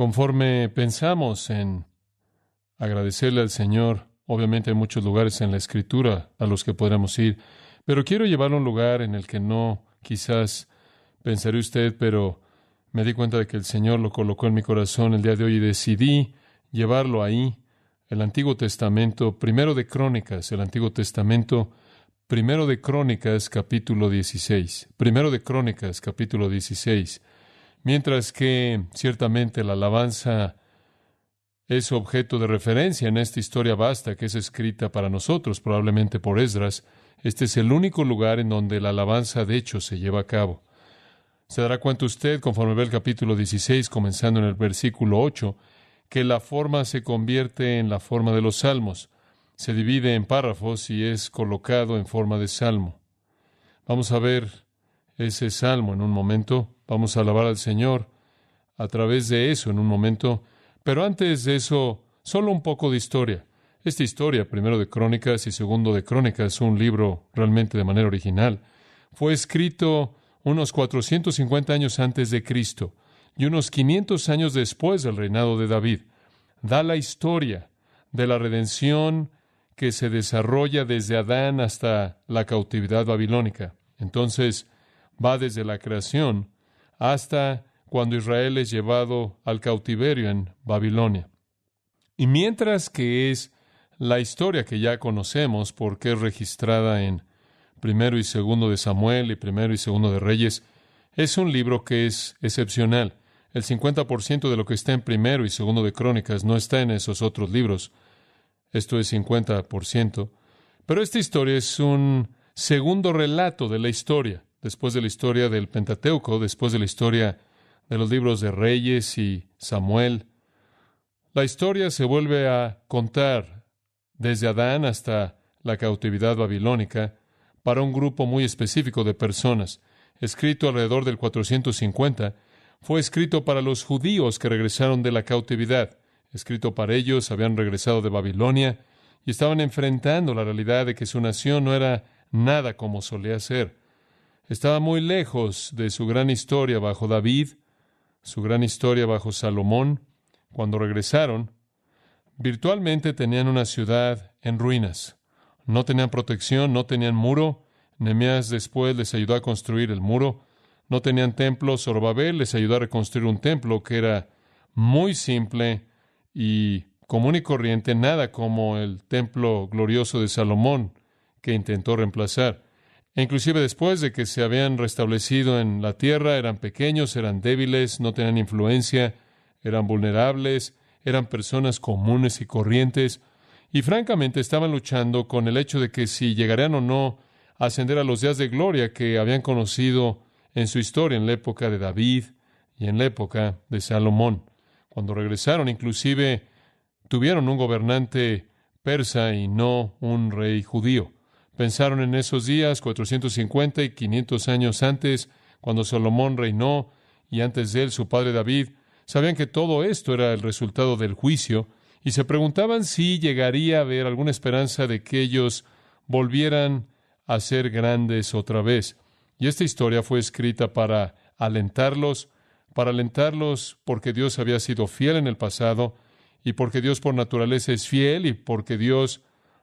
Conforme pensamos en agradecerle al Señor, obviamente hay muchos lugares en la Escritura a los que podríamos ir, pero quiero llevarlo a un lugar en el que no quizás pensaría usted, pero me di cuenta de que el Señor lo colocó en mi corazón el día de hoy y decidí llevarlo ahí. El Antiguo Testamento, Primero de Crónicas, el Antiguo Testamento, Primero de Crónicas, capítulo 16. Primero de Crónicas, capítulo 16. Mientras que ciertamente la alabanza es objeto de referencia en esta historia vasta que es escrita para nosotros, probablemente por Esdras, este es el único lugar en donde la alabanza de hecho se lleva a cabo. Se dará cuenta usted, conforme ve el capítulo 16, comenzando en el versículo 8, que la forma se convierte en la forma de los salmos. Se divide en párrafos y es colocado en forma de salmo. Vamos a ver ese salmo en un momento. Vamos a alabar al Señor a través de eso en un momento. Pero antes de eso, solo un poco de historia. Esta historia, Primero de Crónicas y Segundo de Crónicas, un libro realmente de manera original, fue escrito unos 450 años antes de Cristo y unos 500 años después del reinado de David. Da la historia de la redención que se desarrolla desde Adán hasta la cautividad babilónica. Entonces, va desde la creación hasta cuando Israel es llevado al cautiverio en Babilonia. Y mientras que es la historia que ya conocemos, porque es registrada en Primero y Segundo de Samuel y Primero y Segundo de Reyes, es un libro que es excepcional. El 50% de lo que está en Primero y Segundo de Crónicas no está en esos otros libros. Esto es 50%. Pero esta historia es un segundo relato de la historia, después de la historia del Pentateuco, después de la historia de los libros de Reyes y Samuel. La historia se vuelve a contar desde Adán hasta la cautividad babilónica para un grupo muy específico de personas. Escrito alrededor del 450, fue escrito para los judíos que regresaron de la cautividad. Escrito para ellos, habían regresado de Babilonia y estaban enfrentando la realidad de que su nación no era nada como solía ser. Estaba muy lejos de su gran historia bajo David, su gran historia bajo Salomón. Cuando regresaron, virtualmente tenían una ciudad en ruinas. No tenían protección, no tenían muro. Nehemías después les ayudó a construir el muro. No tenían templo. Zorobabel les ayudó a reconstruir un templo que era muy simple y común y corriente, nada como el templo glorioso de Salomón que intentó reemplazar. E inclusive después de que se habían restablecido en la tierra, eran pequeños, eran débiles, no tenían influencia, eran vulnerables, eran personas comunes y corrientes, y francamente estaban luchando con el hecho de que si llegarían o no a ascender a los días de gloria que habían conocido en su historia, en la época de David y en la época de Salomón. Cuando regresaron, inclusive tuvieron un gobernante persa y no un rey judío. Pensaron en esos días, 450 y 500 años antes, cuando Salomón reinó, y antes de él su padre David. Sabían que todo esto era el resultado del juicio, y se preguntaban si llegaría a haber alguna esperanza de que ellos volvieran a ser grandes otra vez. Y esta historia fue escrita para alentarlos porque Dios había sido fiel en el pasado, y porque Dios por naturaleza es fiel, y porque Dios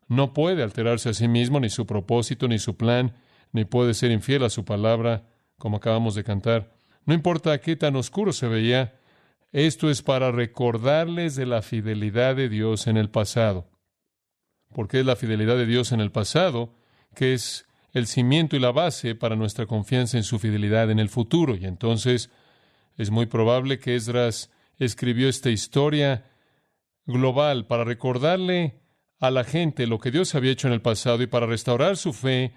no puede alterarse a sí mismo, ni su propósito, ni su plan, ni puede ser infiel a su palabra, como acabamos de cantar. No importa qué tan oscuro se veía, esto es para recordarles de la fidelidad de Dios en el pasado. Porque es la fidelidad de Dios en el pasado que es el cimiento y la base para nuestra confianza en su fidelidad en el futuro. Y entonces es muy probable que Esdras escribió esta historia global para recordarle a la gente lo que Dios había hecho en el pasado y para restaurar su fe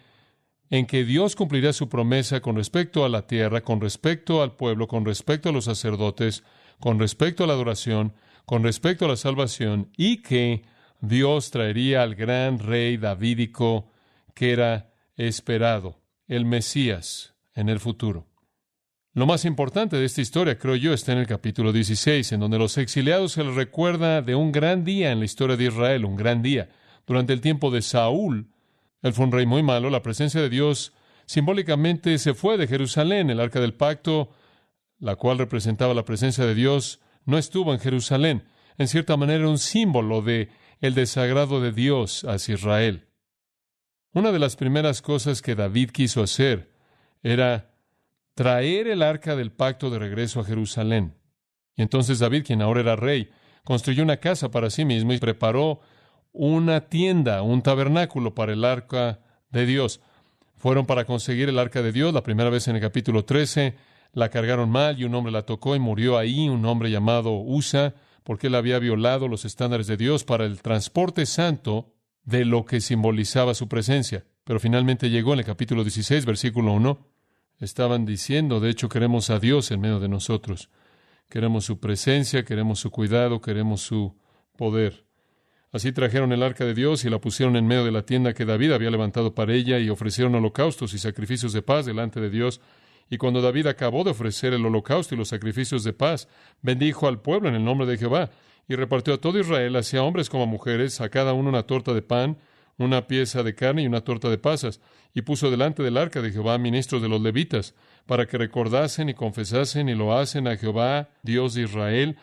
en que Dios cumplirá su promesa con respecto a la tierra, con respecto al pueblo, con respecto a los sacerdotes, con respecto a la adoración, con respecto a la salvación, y que Dios traería al gran rey davídico que era esperado, el Mesías, en el futuro. Lo más importante de esta historia, creo yo, está en el capítulo 16, en donde los exiliados se les recuerda de un gran día en la historia de Israel, un gran día. Durante el tiempo de Saúl, él fue un rey muy malo, la presencia de Dios simbólicamente se fue de Jerusalén. El arca del pacto, la cual representaba la presencia de Dios, no estuvo en Jerusalén. En cierta manera, un símbolo de el desagrado de Dios hacia Israel. Una de las primeras cosas que David quiso hacer era traer el arca del pacto de regreso a Jerusalén. Y entonces David, quien ahora era rey, construyó una casa para sí mismo y preparó una tienda, un tabernáculo para el arca de Dios. Fueron para conseguir el arca de Dios la primera vez en el capítulo 13. La cargaron mal y un hombre la tocó y murió ahí, un hombre llamado Usa, porque él había violado los estándares de Dios para el transporte santo de lo que simbolizaba su presencia. Pero finalmente llegó en el capítulo 16, versículo 1. Estaban diciendo, de hecho, queremos a Dios en medio de nosotros. Queremos su presencia, queremos su cuidado, queremos su poder. Así trajeron el arca de Dios y la pusieron en medio de la tienda que David había levantado para ella y ofrecieron holocaustos y sacrificios de paz delante de Dios. Y cuando David acabó de ofrecer el holocausto y los sacrificios de paz, bendijo al pueblo en el nombre de Jehová y repartió a todo Israel, así a hombres como a mujeres, a cada uno una torta de pan, una pieza de carne y una torta de pasas, y puso delante del arca de Jehová ministros de los levitas, para que recordasen y confesasen y lo hacen a Jehová, Dios de Israel.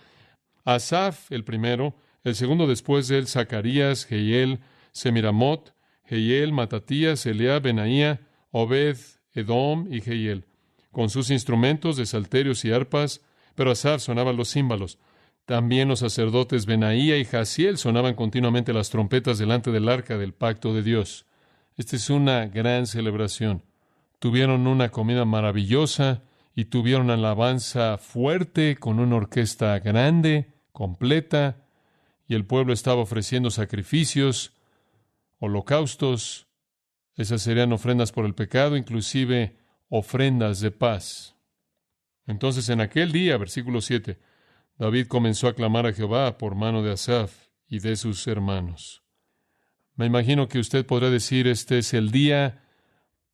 Asaf, el primero; el segundo después de él, Zacarías, Jehiel, Semiramot, Jehiel, Matatías, Eliab, Benaía, Obed, Edom y Jehiel, con sus instrumentos de salterios y arpas, pero Asaf sonaba los címbalos. También los sacerdotes Benaía y Jaziel sonaban continuamente las trompetas delante del arca del pacto de Dios. Esta es una gran celebración. Tuvieron una comida maravillosa y tuvieron alabanza fuerte con una orquesta grande, completa, y el pueblo estaba ofreciendo sacrificios, holocaustos. Esas serían ofrendas por el pecado, inclusive ofrendas de paz. Entonces, en aquel día, versículo 7, David comenzó a clamar a Jehová por mano de Asaf y de sus hermanos. Me imagino que usted podrá decir, este es el día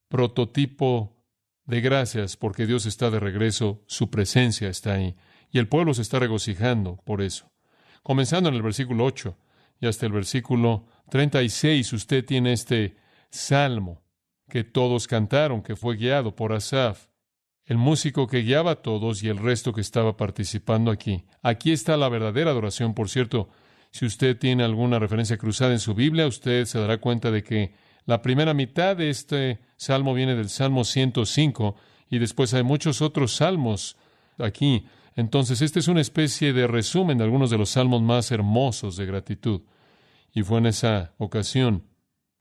prototipo de gracias, porque Dios está de regreso, su presencia está ahí, y el pueblo se está regocijando por eso. Comenzando en el versículo 8 y hasta el versículo 36, usted tiene este salmo que todos cantaron, que fue guiado por Asaf, el músico que guiaba a todos y el resto que estaba participando aquí. Aquí está la verdadera adoración, por cierto. Si usted tiene alguna referencia cruzada en su Biblia, usted se dará cuenta de que la primera mitad de este salmo viene del Salmo 105 y después hay muchos otros salmos aquí. Entonces, esta es una especie de resumen de algunos de los salmos más hermosos de gratitud. Y fue en esa ocasión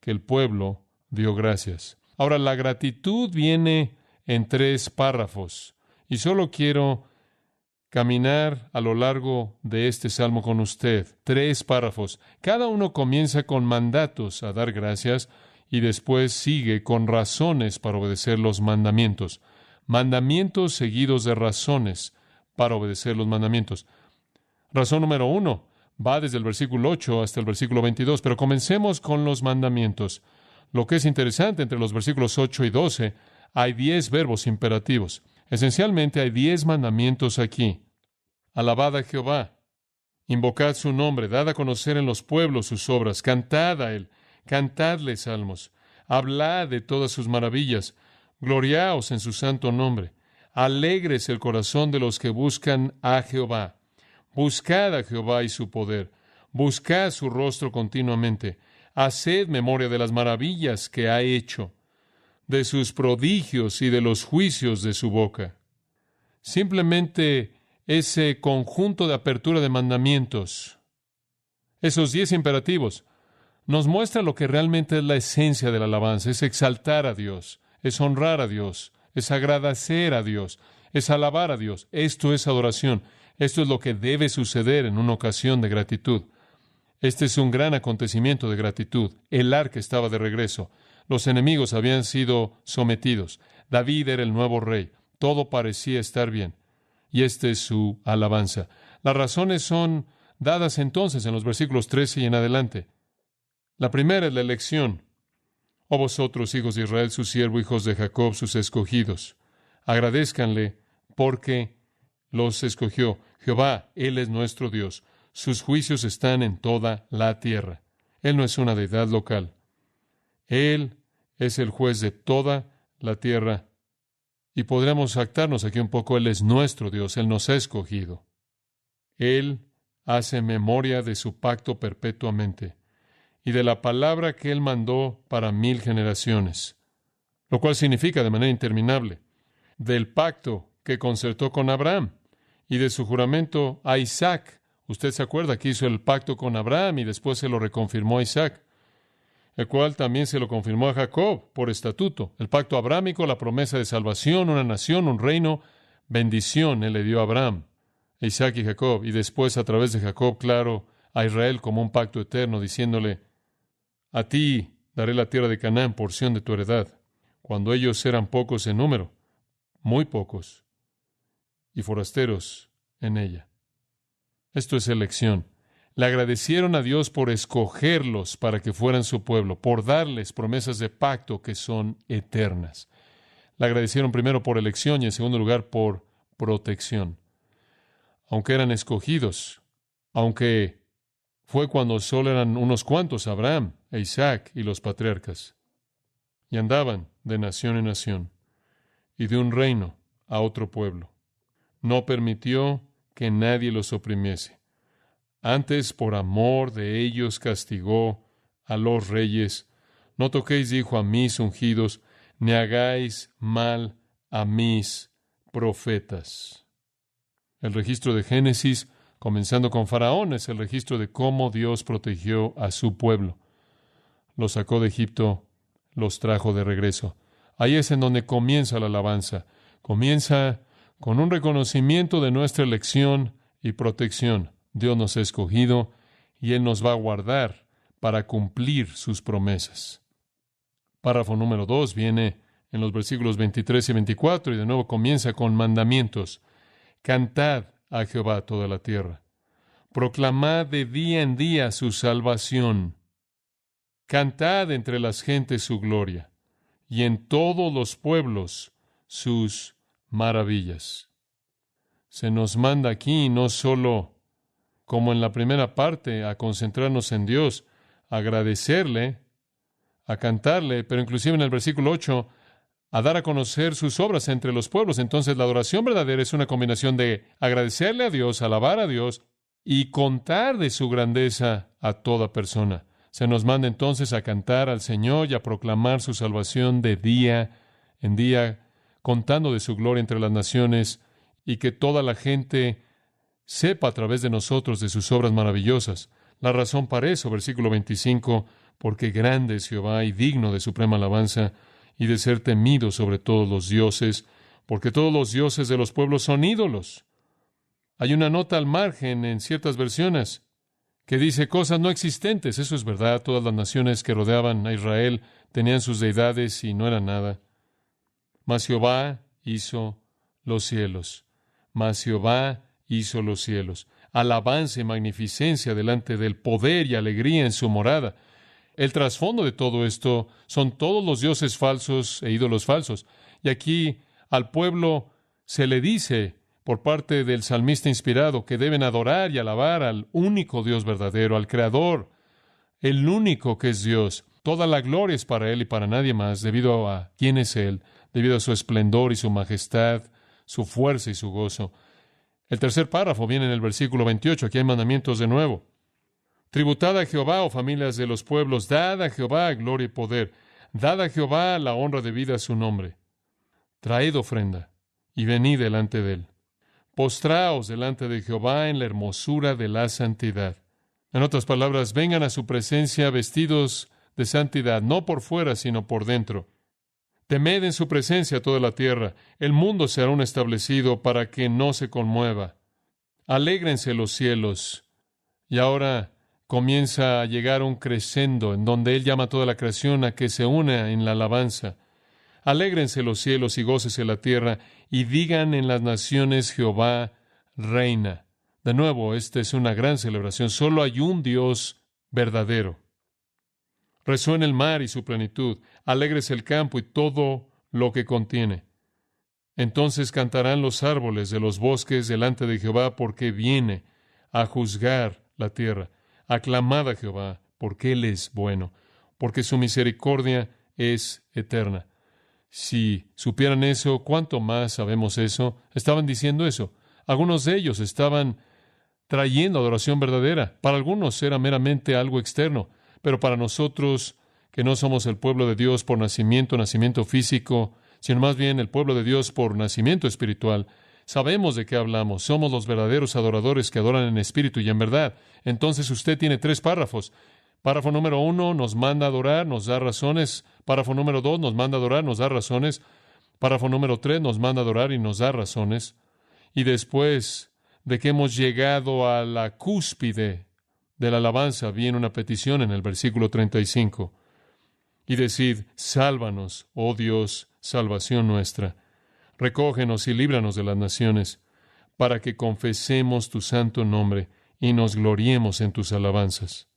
que el pueblo dio gracias. Ahora, la gratitud viene en 3 párrafos. Y solo quiero caminar a lo largo de este salmo con usted. 3 párrafos. Cada uno comienza con mandatos a dar gracias y después sigue con razones para obedecer los mandamientos. Mandamientos seguidos de razones para obedecer los mandamientos. Razón número 1 va desde el versículo 8 hasta el versículo 22, pero comencemos con los mandamientos. Lo que es interesante, entre los versículos 8 y 12, hay 10 verbos imperativos. Esencialmente hay 10 mandamientos aquí. Alabad a Jehová, invocad su nombre, dad a conocer en los pueblos sus obras, cantad a él, cantadle salmos, hablad de todas sus maravillas, gloriaos en su santo nombre, alegres el corazón de los que buscan a Jehová. Buscad a Jehová y su poder, buscad su rostro continuamente, haced memoria de las maravillas que ha hecho, de sus prodigios y de los juicios de su boca. Simplemente ese conjunto de apertura de mandamientos, esos 10 imperativos, nos muestra lo que realmente es la esencia de la alabanza. Es exaltar a Dios, es honrar a Dios, es agradecer a Dios, es alabar a Dios. Esto es adoración. Esto es lo que debe suceder en una ocasión de gratitud. Este es un gran acontecimiento de gratitud. El arca estaba de regreso. Los enemigos habían sido sometidos. David era el nuevo rey. Todo parecía estar bien. Y esta es su alabanza. Las razones son dadas entonces en los versículos 13 y en adelante. La primera es la elección. Oh vosotros, hijos de Israel, su siervo, hijos de Jacob, sus escogidos. Agradézcanle porque los escogió. Jehová, Él es nuestro Dios. Sus juicios están en toda la tierra. Él no es una deidad local. Él es el juez de toda la tierra. Y podremos actarnos aquí un poco. Él es nuestro Dios. Él nos ha escogido. Él hace memoria de su pacto perpetuamente y de la palabra que Él mandó para 1000 generaciones, lo cual significa de manera interminable, del pacto que concertó con Abraham y de su juramento a Isaac. Usted se acuerda que hizo el pacto con Abraham y después se lo reconfirmó a Isaac, el cual también se lo confirmó a Jacob por estatuto. El pacto abrámico, la promesa de salvación, una nación, un reino, bendición, Él le dio a Abraham, a Isaac y Jacob, y después a través de Jacob, claro, a Israel como un pacto eterno, diciéndole, a ti daré la tierra de Canaán, porción de tu heredad, cuando ellos eran pocos en número, muy pocos, y forasteros en ella. Esto es elección. Le agradecieron a Dios por escogerlos para que fueran su pueblo, por darles promesas de pacto que son eternas. Le agradecieron primero por elección y en segundo lugar por protección. Aunque eran escogidos, aunque fue cuando solo eran unos cuantos, Abraham e Isaac y los patriarcas, y andaban de nación en nación y de un reino a otro pueblo. No permitió que nadie los oprimiese. Antes, por amor de ellos, castigó a los reyes. No toquéis, dijo, a mis ungidos, ni hagáis mal a mis profetas. El registro de Génesis, comenzando con Faraón, es el registro de cómo Dios protegió a su pueblo. Los sacó de Egipto, los trajo de regreso. Ahí es en donde comienza la alabanza. Comienza con un reconocimiento de nuestra elección y protección. Dios nos ha escogido y Él nos va a guardar para cumplir sus promesas. Párrafo número 2 viene en los versículos 23 y 24 y de nuevo comienza con mandamientos. Cantad a Jehová toda la tierra. Proclamad de día en día su salvación. Cantad entre las gentes su gloria y en todos los pueblos sus maravillas. Se nos manda aquí no solo, como en la primera parte, a concentrarnos en Dios, a agradecerle, a cantarle, pero inclusive en el versículo 8, a dar a conocer sus obras entre los pueblos. Entonces, la adoración verdadera es una combinación de agradecerle a Dios, alabar a Dios y contar de su grandeza a toda persona. Se nos manda entonces a cantar al Señor y a proclamar su salvación de día en día, contando de su gloria entre las naciones y que toda la gente sepa a través de nosotros de sus obras maravillosas. La razón para eso, versículo 25, porque grande es Jehová y digno de suprema alabanza y de ser temido sobre todos los dioses, porque todos los dioses de los pueblos son ídolos. Hay una nota al margen en ciertas versiones que dice cosas no existentes. Eso es verdad. Todas las naciones que rodeaban a Israel tenían sus deidades y no eran nada. Mas Jehová hizo los cielos. Mas Jehová hizo los cielos. Alabanza y magnificencia delante del poder y alegría en su morada. El trasfondo de todo esto son todos los dioses falsos e ídolos falsos. Y aquí al pueblo se le dice por parte del salmista inspirado que deben adorar y alabar al único Dios verdadero, al Creador, el único que es Dios. Toda la gloria es para Él y para nadie más, debido a quién es Él, debido a su esplendor y su majestad, su fuerza y su gozo. El tercer párrafo viene en el versículo 28. Aquí hay mandamientos de nuevo. Tributad a Jehová, oh familias de los pueblos, dad a Jehová gloria y poder, dad a Jehová la honra debida a su nombre. Traed ofrenda y venid delante de Él. Postraos delante de Jehová en la hermosura de la santidad. En otras palabras, vengan a su presencia vestidos de santidad, no por fuera, sino por dentro. Temed en su presencia toda la tierra. El mundo será aún establecido para que no se conmueva. Alégrense los cielos. Y ahora comienza a llegar un crescendo en donde Él llama a toda la creación a que se una en la alabanza. Alégrense los cielos y gócese la tierra, y digan en las naciones Jehová reina. De nuevo, esta es una gran celebración. Solo hay un Dios verdadero. Resuena el mar y su plenitud. Alégrese el campo y todo lo que contiene. Entonces cantarán los árboles de los bosques delante de Jehová, porque viene a juzgar la tierra. Aclamad a Jehová, porque Él es bueno, porque su misericordia es eterna. Si supieran eso, ¿cuánto más sabemos eso? Estaban diciendo eso. Algunos de ellos estaban trayendo adoración verdadera. Para algunos era meramente algo externo, pero para nosotros, que no somos el pueblo de Dios por nacimiento físico, sino más bien el pueblo de Dios por nacimiento espiritual, sabemos de qué hablamos. Somos los verdaderos adoradores que adoran en espíritu y en verdad. Entonces usted tiene 3 párrafos. Párrafo número 1 nos manda a adorar, nos da razones. Párrafo número 2 nos manda a adorar, nos da razones. Párrafo número 3 nos manda a adorar y nos da razones. Y después de que hemos llegado a la cúspide de la alabanza, viene una petición en el versículo 35. Y decid, sálvanos, oh Dios, salvación nuestra. Recógenos y líbranos de las naciones, para que confesemos tu santo nombre y nos gloriemos en tus alabanzas.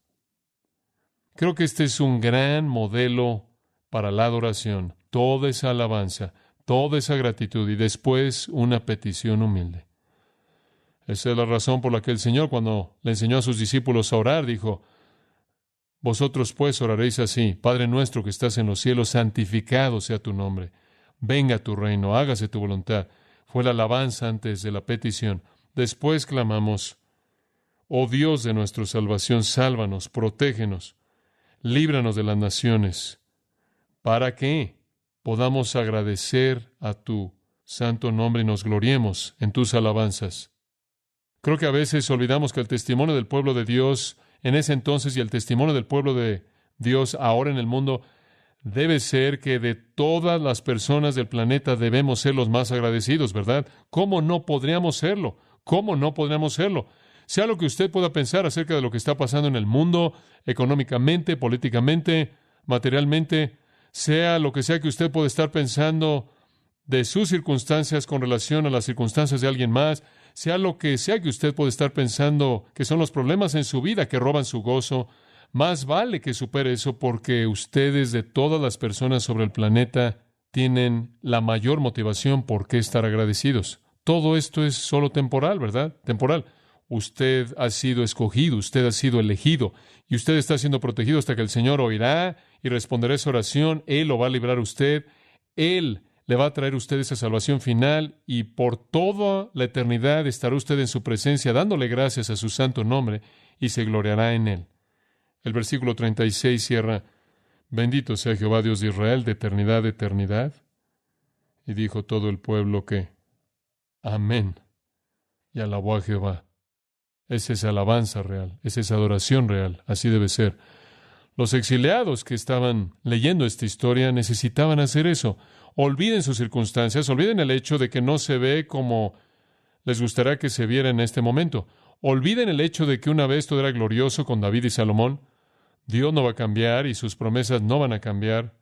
Creo que este es un gran modelo para la adoración. Toda esa alabanza, toda esa gratitud y después una petición humilde. Esa es la razón por la que el Señor, cuando le enseñó a sus discípulos a orar, dijo, vosotros pues oraréis así, Padre nuestro que estás en los cielos, santificado sea tu nombre. Venga tu reino, hágase tu voluntad. Fue la alabanza antes de la petición. Después clamamos, oh Dios de nuestra salvación, sálvanos, protégenos, líbranos de las naciones, para que podamos agradecer a tu santo nombre y nos gloriemos en tus alabanzas. Creo que a veces olvidamos que el testimonio del pueblo de Dios en ese entonces y el testimonio del pueblo de Dios ahora en el mundo debe ser que de todas las personas del planeta debemos ser los más agradecidos, ¿verdad? ¿Cómo no podríamos serlo? ¿Cómo no podríamos serlo? Sea lo que usted pueda pensar acerca de lo que está pasando en el mundo, económicamente, políticamente, materialmente, sea lo que sea que usted pueda estar pensando de sus circunstancias con relación a las circunstancias de alguien más, sea lo que sea que usted pueda estar pensando que son los problemas en su vida que roban su gozo, más vale que supere eso porque ustedes de todas las personas sobre el planeta tienen la mayor motivación por qué estar agradecidos. Todo esto es solo temporal, ¿verdad? Temporal. Usted ha sido escogido, usted ha sido elegido y usted está siendo protegido hasta que el Señor oirá y responderá esa oración. Él lo va a librar a usted. Él le va a traer a usted esa salvación final y por toda la eternidad estará usted en su presencia dándole gracias a su santo nombre y se gloriará en Él. El versículo 36 cierra, bendito sea Jehová Dios de Israel de eternidad a eternidad. Y dijo todo el pueblo que, amén, y alabó a Jehová. Es esa alabanza real, es esa adoración real, así debe ser. Los exiliados que estaban leyendo esta historia necesitaban hacer eso. Olviden sus circunstancias, olviden el hecho de que no se ve como les gustaría que se viera en este momento. Olviden el hecho de que una vez todo era glorioso con David y Salomón. Dios no va a cambiar y sus promesas no van a cambiar.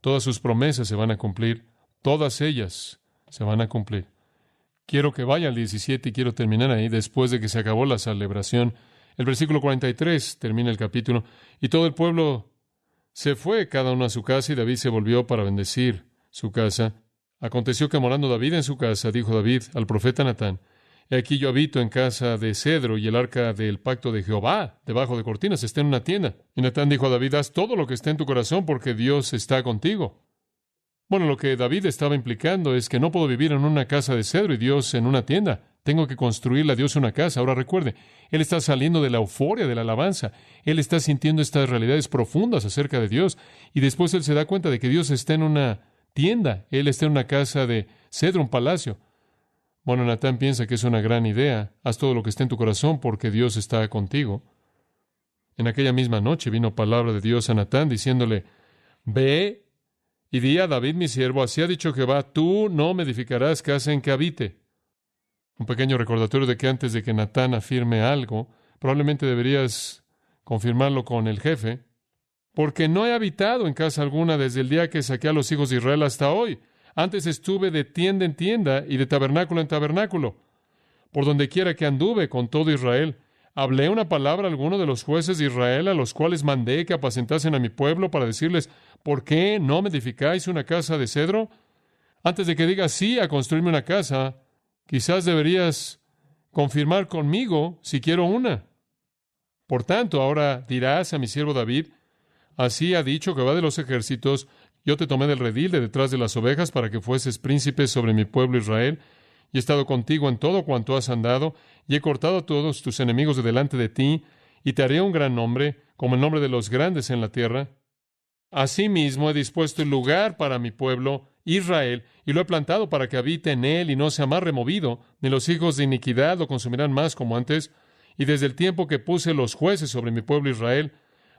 Todas sus promesas se van a cumplir. Todas ellas se van a cumplir. Quiero que vaya al 17 y quiero terminar ahí después de que se acabó la celebración. El versículo 43 termina el capítulo. Y todo el pueblo se fue cada uno a su casa y David se volvió para bendecir su casa. Aconteció que morando David en su casa, dijo David al profeta Natán, he aquí yo habito en casa de cedro y el arca del pacto de Jehová debajo de cortinas está en una tienda. Y Natán dijo a David, haz todo lo que esté en tu corazón porque Dios está contigo. Bueno, lo que David estaba implicando es que no puedo vivir en una casa de cedro y Dios en una tienda. Tengo que construirle a Dios una casa. Ahora recuerde, él está saliendo de la euforia de la alabanza. Él está sintiendo estas realidades profundas acerca de Dios. Y después él se da cuenta de que Dios está en una tienda. Él está en una casa de cedro, un palacio. Bueno, Natán piensa que es una gran idea. Haz todo lo que esté en tu corazón porque Dios está contigo. En aquella misma noche vino palabra de Dios a Natán diciéndole, ve y di a David mi siervo, así ha dicho Jehová, tú no me edificarás casa en que habite. Un pequeño recordatorio de que antes de que Natán afirme algo, probablemente deberías confirmarlo con el jefe, porque no he habitado en casa alguna desde el día que saqué a los hijos de Israel hasta hoy. Antes estuve de tienda en tienda y de tabernáculo en tabernáculo. Por donde quiera que anduve con todo Israel, hablé una palabra a alguno de los jueces de Israel, a los cuales mandé que apacentasen a mi pueblo para decirles, ¿por qué no me edificáis una casa de cedro? Antes de que digas sí a construirme una casa, quizás deberías confirmar conmigo si quiero una. Por tanto, ahora dirás a mi siervo David, así ha dicho Jehová de los ejércitos, yo te tomé del redil de detrás de las ovejas para que fueses príncipe sobre mi pueblo Israel, y he estado contigo en todo cuanto has andado, y he cortado a todos tus enemigos de delante de ti, y te haré un gran nombre, como el nombre de los grandes en la tierra. Asimismo he dispuesto el lugar para mi pueblo, Israel, y lo he plantado para que habite en él y no sea más removido, ni los hijos de iniquidad lo consumirán más como antes. Y desde el tiempo que puse los jueces sobre mi pueblo Israel,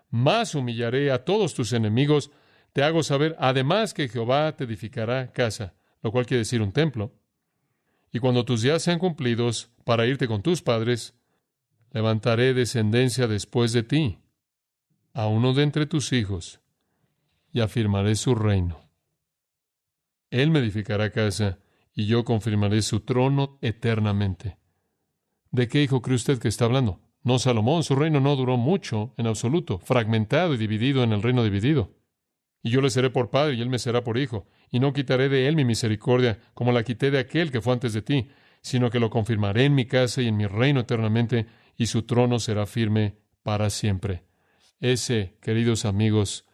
más humillaré a todos tus enemigos. Te hago saber, además, que Jehová te edificará casa, lo cual quiere decir un templo. Y cuando tus días sean cumplidos para irte con tus padres, levantaré descendencia después de ti, a uno de entre tus hijos, y afirmaré su reino. Él me edificará casa, y yo confirmaré su trono eternamente. ¿De qué hijo cree usted que está hablando? No Salomón, su reino no duró mucho en absoluto, fragmentado y dividido en el reino dividido. Y yo le seré por padre, y él me será por hijo, y no quitaré de él mi misericordia, como la quité de aquel que fue antes de ti, sino que lo confirmaré en mi casa y en mi reino eternamente, y su trono será firme para siempre. Ese, queridos amigos,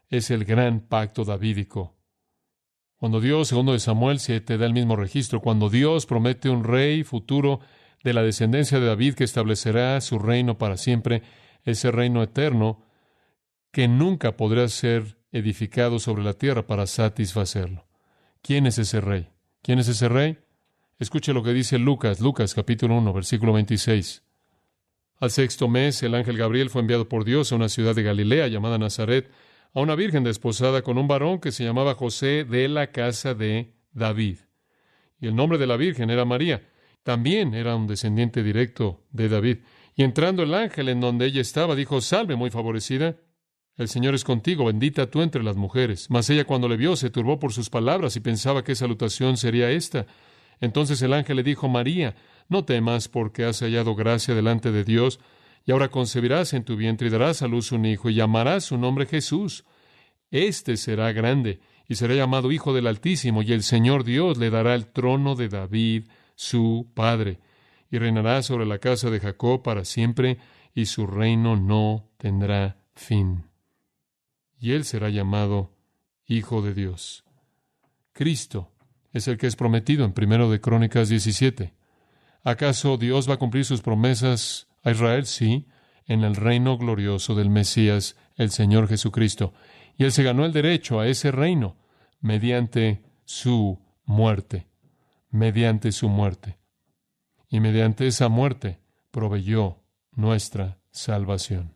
es el gran pacto davídico. Cuando Dios, segundo de Samuel 7, da el mismo registro, cuando Dios promete un rey futuro de la descendencia de David que establecerá su reino para siempre, ese reino eterno que nunca podrá ser edificado sobre la tierra para satisfacerlo. ¿Quién es ese rey? ¿Quién es ese rey? Escuche lo que dice Lucas capítulo 1, versículo 26. Al sexto mes, el ángel Gabriel fue enviado por Dios a una ciudad de Galilea llamada Nazaret, a una virgen desposada con un varón que se llamaba José, de la casa de David. Y el nombre de la virgen era María. También era un descendiente directo de David. Y entrando el ángel en donde ella estaba, dijo: Salve, muy favorecida, el Señor es contigo, bendita tú entre las mujeres. Mas ella, cuando le vio, se turbó por sus palabras y pensaba qué salutación sería esta. Entonces el ángel le dijo: María, no temas, porque has hallado gracia delante de Dios, y ahora concebirás en tu vientre y darás a luz un hijo, y llamarás su nombre Jesús. Este será grande, y será llamado Hijo del Altísimo, y el Señor Dios le dará el trono de David, su padre, y reinará sobre la casa de Jacob para siempre, y su reino no tendrá fin. Y él será llamado Hijo de Dios. Cristo es el que es prometido en 1 de Crónicas 17. ¿Acaso Dios va a cumplir sus promesas a Israel? Sí, en el reino glorioso del Mesías, el Señor Jesucristo. Y él se ganó el derecho a ese reino mediante su muerte. Mediante su muerte. Y mediante esa muerte proveyó nuestra salvación.